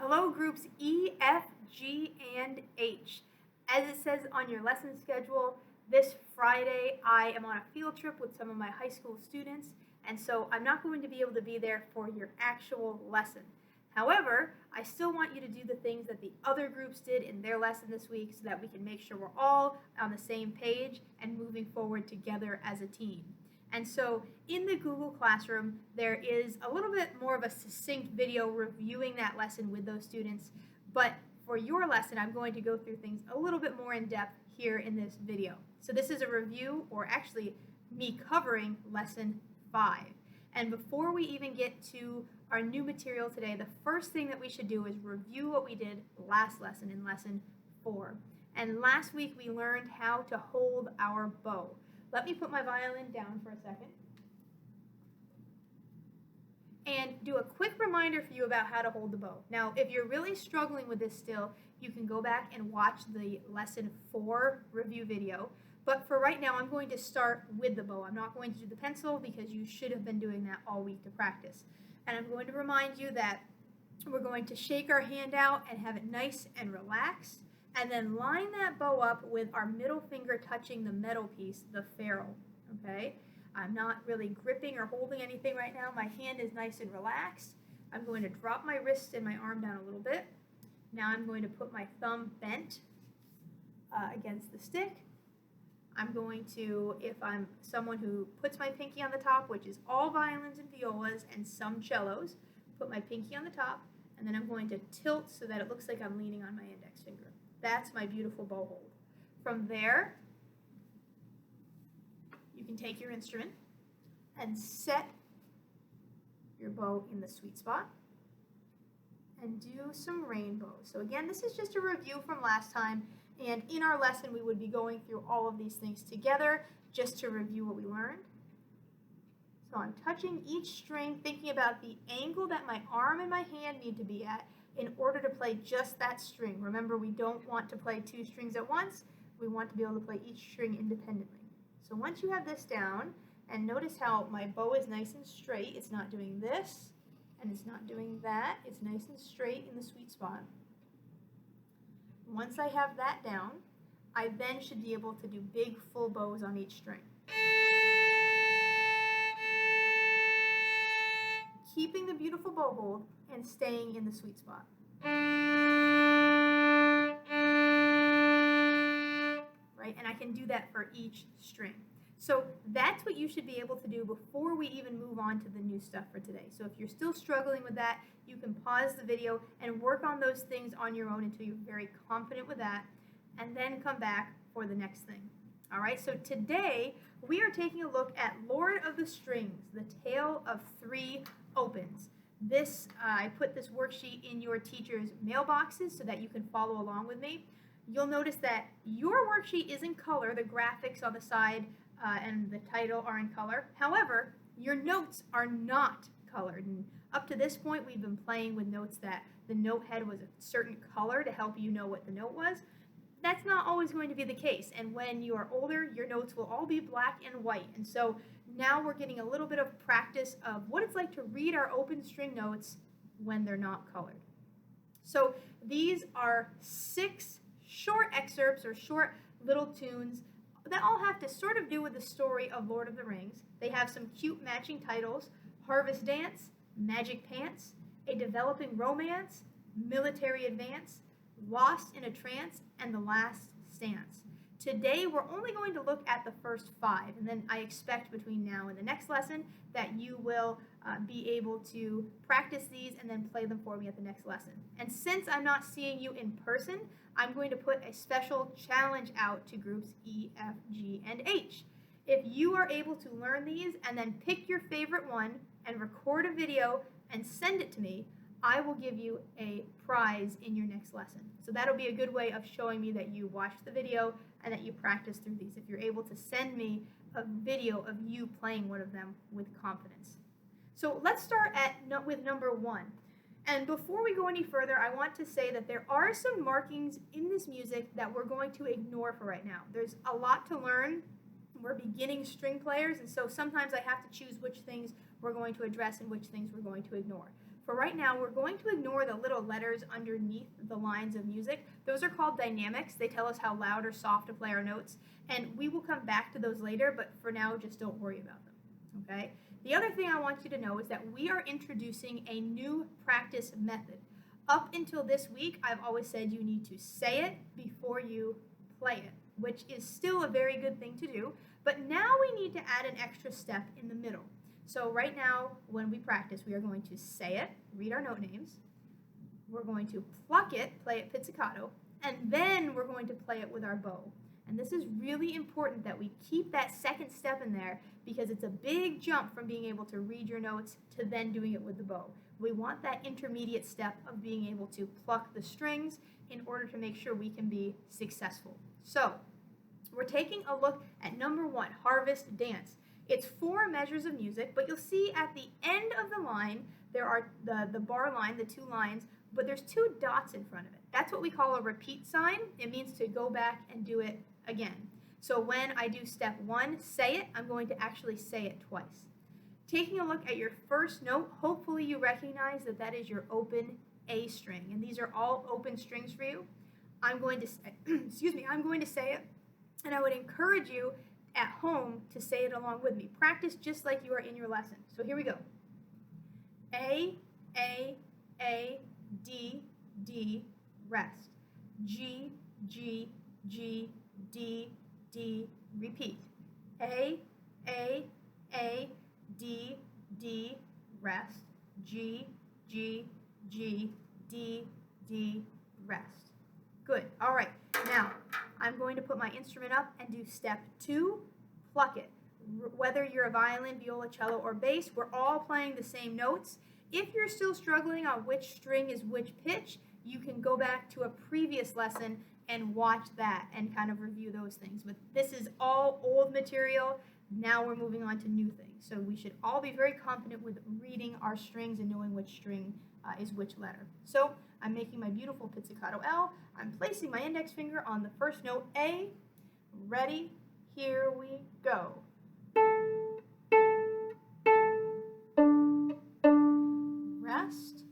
Hello, groups E, F, G, and H. As it says on your lesson schedule, this Friday I am on a field trip with some of my high school students, and so I'm not going to be able to be there for your actual lesson. However, I still want you to do the things that the other groups did in their lesson this week so that we can make sure we're all on the same page and moving forward together as a team. And so in the Google Classroom, there is a little bit more of a succinct video reviewing that lesson with those students. But for your lesson, I'm going to go through things a little bit more in depth here in this video. So this is a review, or actually me covering lesson 5. And before we even get to our new material today, the first thing that we should do is review what we did last lesson in lesson 4. And last week we learned how to hold our bow. Let me put my violin down for a second and do a quick reminder for you about how to hold the bow. Now, if you're really struggling with this still, you can go back and watch the lesson 4 review video. But for right now, I'm going to start with the bow. I'm not going to do the pencil because you should have been doing that all week to practice. And I'm going to remind you that we're going to shake our hand out and have it nice and relaxed, and then line that bow up with our middle finger touching the metal piece, the ferrule, okay? I'm not really gripping or holding anything right now. My hand is nice and relaxed. I'm going to drop my wrist and my arm down a little bit. Now I'm going to put my thumb bent against the stick. I'm going to, if I'm someone who puts my pinky on the top, which is all violins and violas and some cellos, put my pinky on the top, and then I'm going to tilt so that it looks like I'm leaning on my index finger. That's my beautiful bow hold. From there, you can take your instrument and set your bow in the sweet spot and do some rainbows. So again, this is just a review from last time, and in our lesson we would be going through all of these things together just to review what we learned. So I'm touching each string, thinking about the angle that my arm and my hand need to be at in order to play just that string. Remember, we don't want to play 2 strings at once. We want to be able to play each string independently. So once you have this down, and notice how my bow is nice and straight, it's not doing this, and it's not doing that. It's nice and straight in the sweet spot. Once I have that down, I then should be able to do big full bows on each string. Keeping the beautiful bow hold and staying in the sweet spot. Right? And I can do that for each string. So that's what you should be able to do before we even move on to the new stuff for today. So if you're still struggling with that, you can pause the video and work on those things on your own until you're very confident with that, and then come back for the next thing. All right, so today we are taking a look at Lord of the Strings, the Tale of 3 Opens. This, I put this worksheet in your teacher's mailboxes so that you can follow along with me. You'll notice that your worksheet is in color. The graphics on the side and the title are in color. However, your notes are not colored. And up to this point, we've been playing with notes that the note head was a certain color to help you know what the note was. That's not always going to be the case. And when you are older, your notes will all be black and white. And so now we're getting a little bit of practice of what it's like to read our open string notes when they're not colored. So these are 6 short excerpts or short little tunes that all have to sort of do with the story of Lord of the Rings. They have some cute matching titles: Harvest Dance, Magic Pants, A Developing Romance, Military Advance, Lost in a Trance, and The Last Stance. Today we're only going to look at the first 5, and then I expect between now and the next lesson that you will be able to practice these and then play them for me at the next lesson. And since I'm not seeing you in person, I'm going to put a special challenge out to groups E, F, G, and H. If you are able to learn these and then pick your favorite one and record a video and send it to me, I will give you a prize in your next lesson. So that'll be a good way of showing me that you watched the video and that you practiced through these, if you're able to send me a video of you playing one of them with confidence. So let's start with number 1. And before we go any further, I want to say that there are some markings in this music that we're going to ignore for right now. There's a lot to learn. We're beginning string players, and so sometimes I have to choose which things we're going to address and which things we're going to ignore. For right now, we're going to ignore the little letters underneath the lines of music. Those are called dynamics. They tell us how loud or soft to play our notes, and we will come back to those later, but for now, just don't worry about them, okay? The other thing I want you to know is that we are introducing a new practice method. Up until this week, I've always said you need to say it before you play it, which is still a very good thing to do, but now we need to add an extra step in the middle. So right now, when we practice, we are going to say it, read our note names, we're going to pluck it, play it pizzicato, and then we're going to play it with our bow. And this is really important that we keep that second step in there because it's a big jump from being able to read your notes to then doing it with the bow. We want that intermediate step of being able to pluck the strings in order to make sure we can be successful. So, we're taking a look at number 1, Harvest Dance. It's 4 measures of music, but you'll see at the end of the line, there are the bar line, the 2 lines, but there's 2 dots in front of it. That's what we call a repeat sign. It means to go back and do it again. So when I do step 1, say it, I'm going to actually say it twice. Taking a look at your first note, hopefully you recognize that that is your open A string, and these are all open strings for you. I'm going to I'm going to say it, and I would encourage you at home to say it along with me. Practice just like you are in your lesson. So here we go. A, D, D, rest. G, G, G, D, D, repeat. A, D, D, rest. G, G, G, D, D, rest. Good. All right. Now, I'm going to put my instrument up and do step 2, pluck it. Whether you're a violin, viola, cello, or bass, we're all playing the same notes. If you're still struggling on which string is which pitch, you can go back to a previous lesson and watch that and kind of review those things. But this is all old material. Now we're moving on to new things. So we should all be very confident with reading our strings and knowing which string is which letter. So I'm making my beautiful pizzicato L. I'm placing my index finger on the first note A. Ready? Here we go. Rest.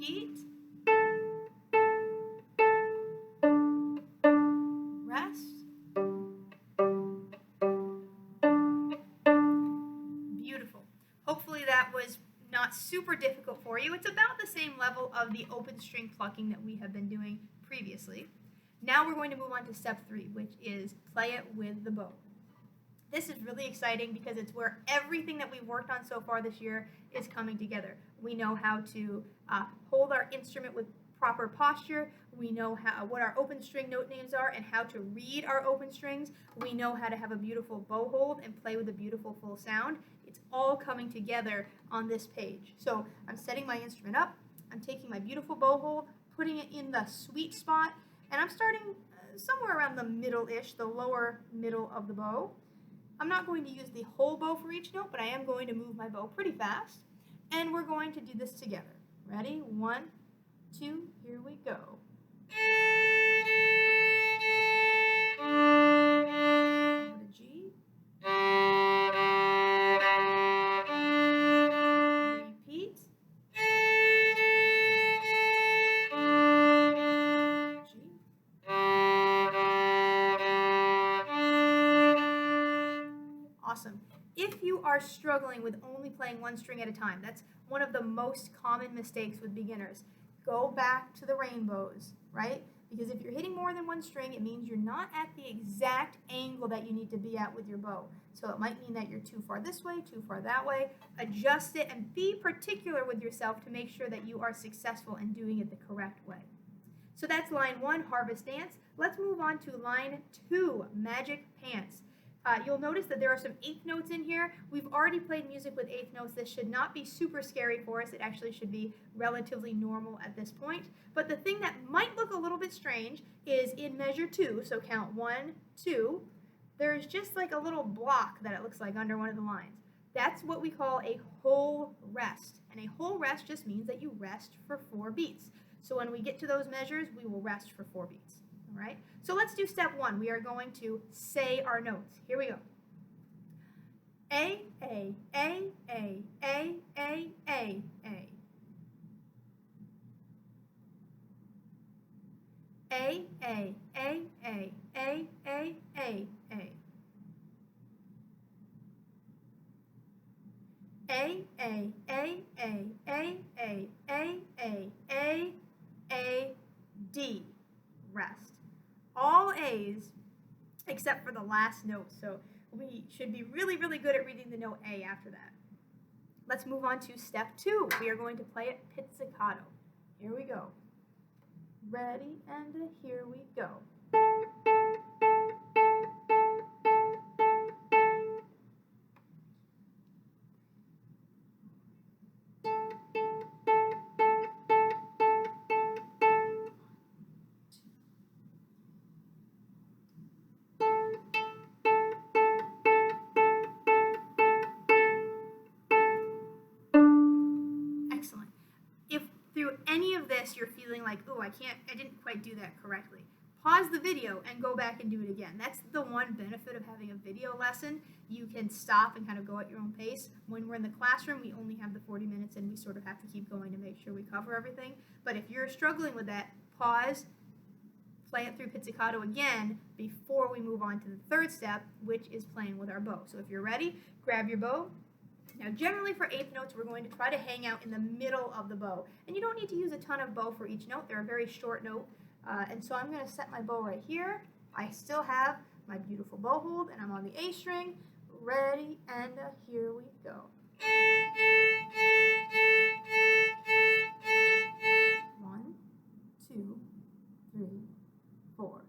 Repeat. Rest. Beautiful. Hopefully that was not super difficult for you. It's about the same level of the open string plucking that we have been doing previously. Now we're going to move on to step 3, which is play it with the bow. This is really exciting because it's where everything that we've worked on so far this year is coming together. We know how to hold our instrument with proper posture. We know what our open string note names are and how to read our open strings. We know how to have a beautiful bow hold and play with a beautiful full sound. It's all coming together on this page. So I'm setting my instrument up. I'm taking my beautiful bow hold, putting it in the sweet spot, and I'm starting somewhere around the middle-ish, the lower middle of the bow. I'm not going to use the whole bow for each note, but I am going to move my bow pretty fast. And we're going to do this together. Ready? 1, 2, here we go. Over to G. Repeat. G. Awesome. If you are struggling with only playing one string at a time, that's one of the most common mistakes with beginners. Go back to the rainbows, right? Because if you're hitting more than one string, it means you're not at the exact angle that you need to be at with your bow. So it might mean that you're too far this way, too far that way. Adjust it and be particular with yourself to make sure that you are successful in doing it the correct way. So that's line 1, Harvest Dance. Let's move on to line 2, Magic Pants. You'll notice that there are some eighth notes in here. We've already played music with eighth notes. This should not be super scary for us. It actually should be relatively normal at this point. But the thing that might look a little bit strange is in measure 2, so count 1, 2, there's just like a little block that it looks like under one of the lines. That's what we call a whole rest. And a whole rest just means that you rest for 4 beats. So when we get to those measures, we will rest for 4 beats. All right? So let's do step 1. We are going to say our notes. Here we go. A, A, A, A, A, A, A, A. A, A, A, A, A, A, A, A. A, A, A, A, A, A, A, A, A, A, D. Rest. All A's except for the last note. So we should be really, really good at reading the note A after that. Let's move on to step 2. We are going to play it pizzicato. Here we go. Ready, and here we go. Excellent. If through any of this you're feeling like, oh, I didn't quite do that correctly, pause the video and go back and do it again. That's the one benefit of having a video lesson. You can stop and kind of go at your own pace. When we're in the classroom, we only have the 40 minutes and we sort of have to keep going to make sure we cover everything. But if you're struggling with that, pause, play it through pizzicato again before we move on to the third step, which is playing with our bow. So if you're ready, grab your bow. Now, generally for eighth notes, we're going to try to hang out in the middle of the bow. And you don't need to use a ton of bow for each note. They're a very short note. And so I'm going to set my bow right here. I still have my beautiful bow hold, and I'm on the A string. Ready, and here we go. 1, 2, 3, 4.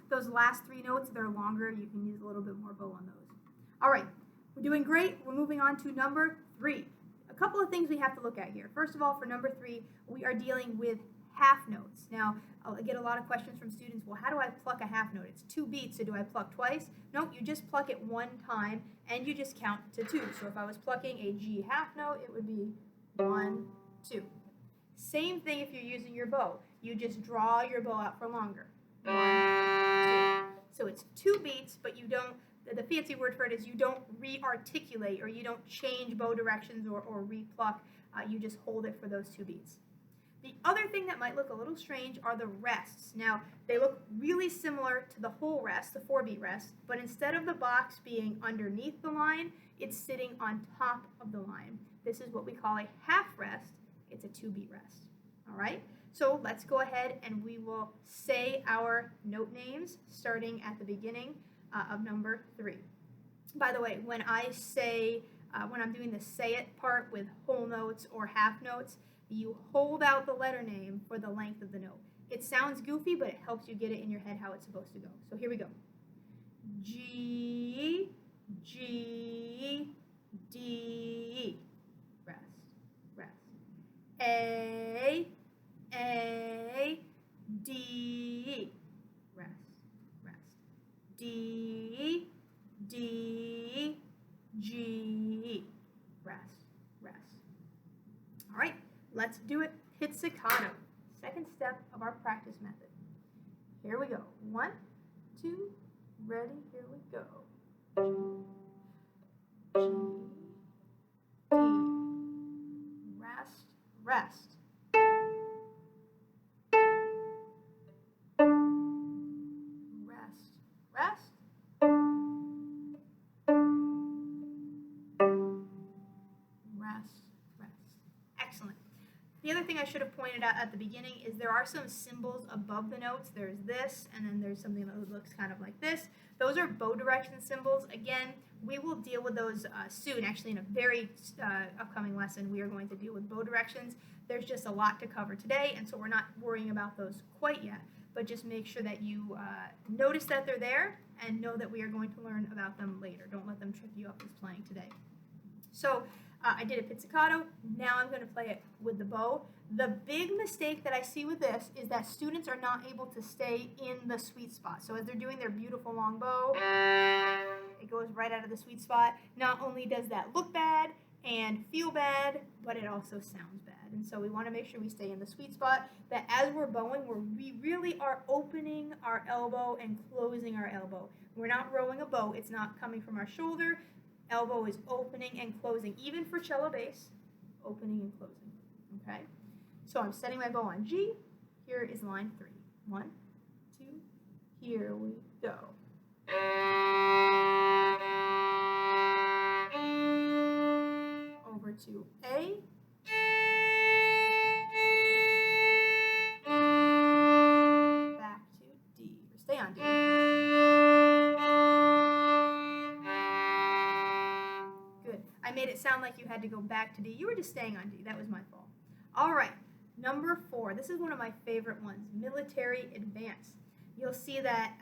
Those last 3 notes, they're longer. You can use a little bit more bow on those. All right, we're doing great. We're moving on to number 3. A couple of things we have to look at here. First of all, for number 3, we are dealing with half notes. Now, I get a lot of questions from students, well, how do I pluck a half note? It's 2 beats, so do I pluck twice? Nope, you just pluck it 1 time, and you just count to 2. So if I was plucking a G half note, it would be 1, 2. Same thing if you're using your bow. You just draw your bow out for longer. 1, 2. So it's 2 beats, but you don't, the fancy word for it is you don't re-articulate, or you don't change bow directions or re-pluck. You just hold it for those 2 beats. The other thing that might look a little strange are the rests. Now, they look really similar to the whole rest, the 4-beat rest, but instead of the box being underneath the line, it's sitting on top of the line. This is what we call a half rest. It's a 2-beat rest. All right? So let's go ahead and we will say our note names starting at the beginning of number 3. By the way, when I say, when I'm doing the say it part with whole notes or half notes, you hold out the letter name for the length of the note. It sounds goofy, but it helps you get it in your head how it's supposed to go. So here we go. G, G, D. Rest, rest. A, D. Rest, rest. D, D, G. Rest, rest. All right. Let's do it pizzicato. Second step of our practice method. Here we go. 1, 2, ready, here we go. G, D. Rest, rest. Rest, rest. Rest, rest. Excellent. The other thing I should have pointed out at the beginning is there are some symbols above the notes. There's this, and then there's something that looks kind of like this. Those are bow direction symbols. Again, we will deal with those soon. Actually, in a very upcoming lesson, we are going to deal with bow directions. There's just a lot to cover today, and so we're not worrying about those quite yet. But just make sure that you notice that they're there and know that we are going to learn about them later. Don't let them trip you up as playing today. So I did a pizzicato. Now I'm going to play it with the bow. The big mistake that I see with this is that students are not able to stay in the sweet spot. So as they're doing their beautiful long bow, it goes right out of the sweet spot. Not only does that look bad and feel bad, but it also sounds bad. And so we want to make sure we stay in the sweet spot, that as we're bowing, we really are opening our elbow and closing our elbow. We're not rowing a bow. It's not coming from our shoulder. Elbow is opening and closing, even for cello bass, opening and closing, okay? So I'm setting my bow on G. Here is line 3. 1, 2, here we go. Over to A. Back to D, or stay on D. Good. I made it sound like you had to go back to D. You were just staying on D. That was my fault. All right. Number 4, this is one of my favorite ones, military advance. You'll see that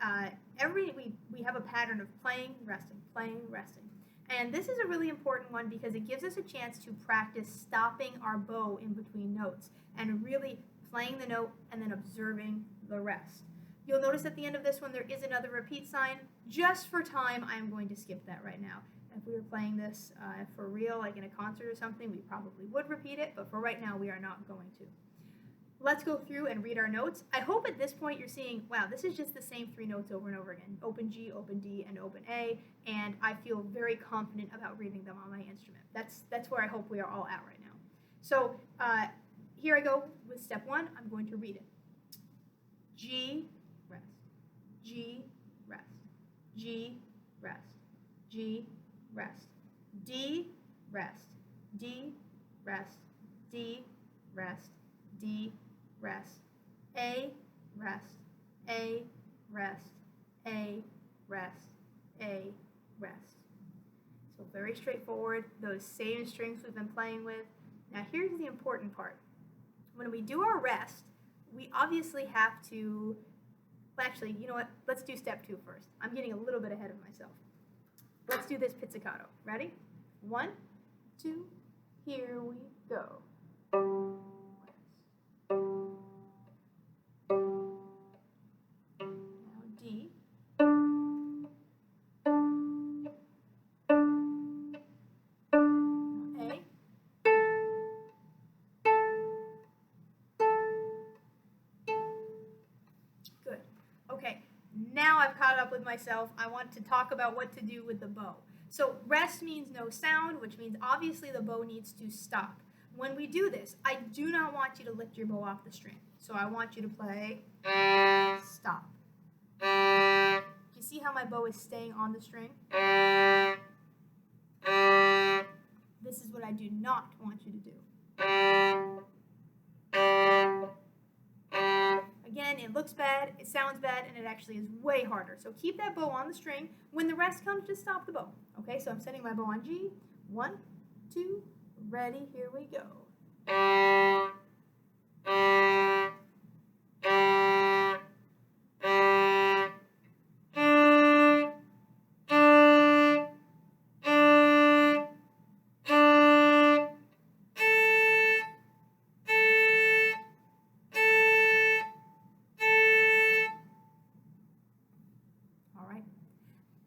we have a pattern of playing, resting. And this is a really important one because it gives us a chance to practice stopping our bow in between notes and really playing the note and then observing the rest. You'll notice at the end of this one there is another repeat sign. Just for time, I'm going to skip that right now. If we were playing this for real, like in a concert or something, we probably would repeat it, but for right now, we are not going to. Let's go through and read our notes. I hope at this point you're seeing, wow, this is just the same 3 notes over and over again. Open G, open D, and open A, and I feel very confident about reading them on my instrument. That's where I hope we are all at right now. So here I go with step 1. I'm going to read it. G, rest. G, rest. G, rest. G, rest. D, rest. D, rest. D, rest. D, rest. A, rest. A, rest. A, rest. A, rest. So very straightforward, those same strings we've been playing with. Now here's the important part. When we do our rest, we obviously have to, well, actually, you know what? Let's do step 2 first. I'm getting a little bit ahead of myself. Let's do this pizzicato. Ready? 1, 2, here we go. Now D. Now A. Good. Okay, now I've caught up with myself. I want to talk about what to do with the bow. So rest means no sound, which means obviously the bow needs to stop. When we do this, I do not want you to lift your bow off the string. So I want you to play stop. Do you see how my bow is staying on the string? This is what I do not want you to do. Again, it looks bad, it sounds bad, and it actually is way harder. So keep that bow on the string. When the rest comes, just stop the bow. Okay, so I'm setting my bow on G. 1, 2, ready, here we go.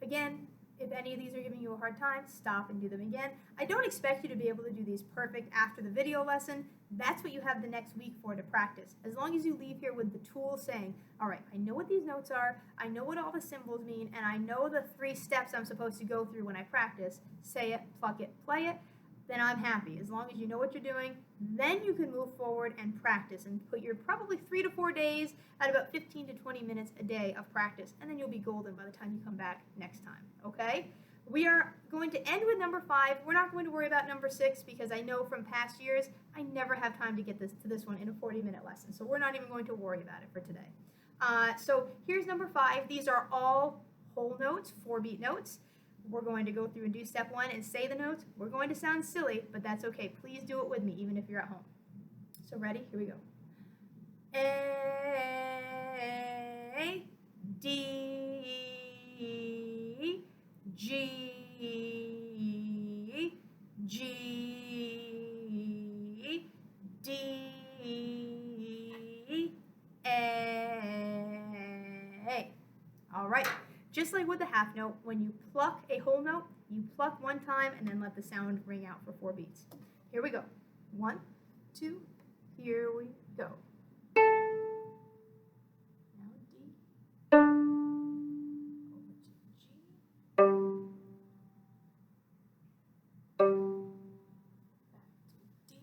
Again, if any of these are giving you a hard time, stop and do them again. I don't expect you to be able to do these perfect after the video lesson. That's what you have the next week for to practice. As long as you leave here with the tool saying, all right, I know what these notes are, I know what all the symbols mean, and I know the 3 steps I'm supposed to go through when I practice, say it, pluck it, play it, then I'm happy. As long as you know what you're doing, then you can move forward and practice and put your probably 3 to 4 days at about 15 to 20 minutes a day of practice, and then you'll be golden by the time you come back next time, okay? We are going to end with number 5. We're not going to worry about number 6 because I know from past years, I never have time to get to this one in a 40-minute lesson, so we're not even going to worry about it for today. So here's number 5. These are all whole notes, 4-beat notes. We're going to go through and do step 1 and say the notes. We're going to sound silly, but that's okay. Please do it with me, even if you're at home. So ready? Here we go. A, D, G, G, half note. When you pluck a whole note, you pluck one time and then let the sound ring out for 4 beats. Here we go. 1, 2, here we go. Now D, over to G, back to D,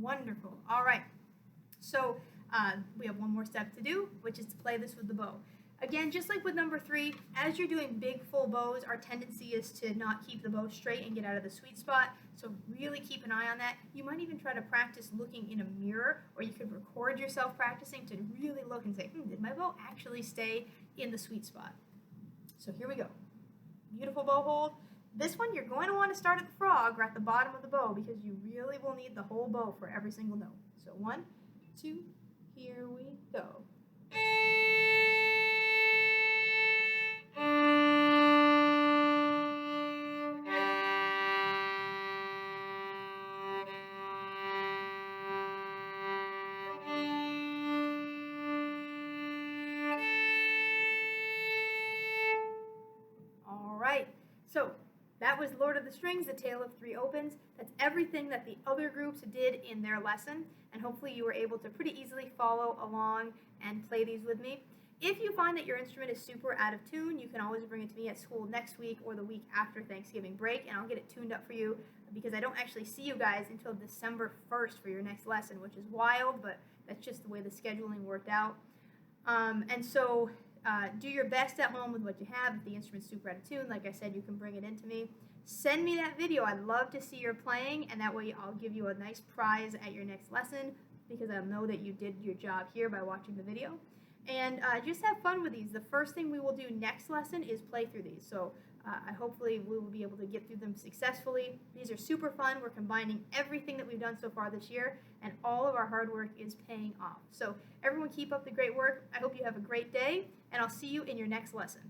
wonderful. All right. So we have one more step to do, which is to play this with the bow. Again, just like with number 3, as you're doing big full bows, our tendency is to not keep the bow straight and get out of the sweet spot. So really keep an eye on that. You might even try to practice looking in a mirror, or you could record yourself practicing to really look and say, did my bow actually stay in the sweet spot? So here we go. Beautiful bow hold. This one you're going to want to start at the frog or at the bottom of the bow because you really will need the whole bow for every single note. So 1, 2, here we go. All right, so that was Lord of the Strings, The Tale of Three Opens. That's everything that the other groups did in their lesson, and hopefully you were able to pretty easily follow along and play these with me. If you find that your instrument is super out of tune, you can always bring it to me at school next week or the week after Thanksgiving break, and I'll get it tuned up for you because I don't actually see you guys until December 1st for your next lesson, which is wild, but that's just the way the scheduling worked out. Do your best at home with what you have. If the instrument's super out of tune, like I said, you can bring it in to me. Send me that video. I'd love to see your playing, and that way I'll give you a nice prize at your next lesson because I'll know that you did your job here by watching the video. And just have fun with these. The first thing we will do next lesson is play through these. So hopefully we will be able to get through them successfully. These are super fun. We're combining everything that we've done so far this year, and all of our hard work is paying off. So everyone keep up the great work. I hope you have a great day, and I'll see you in your next lesson.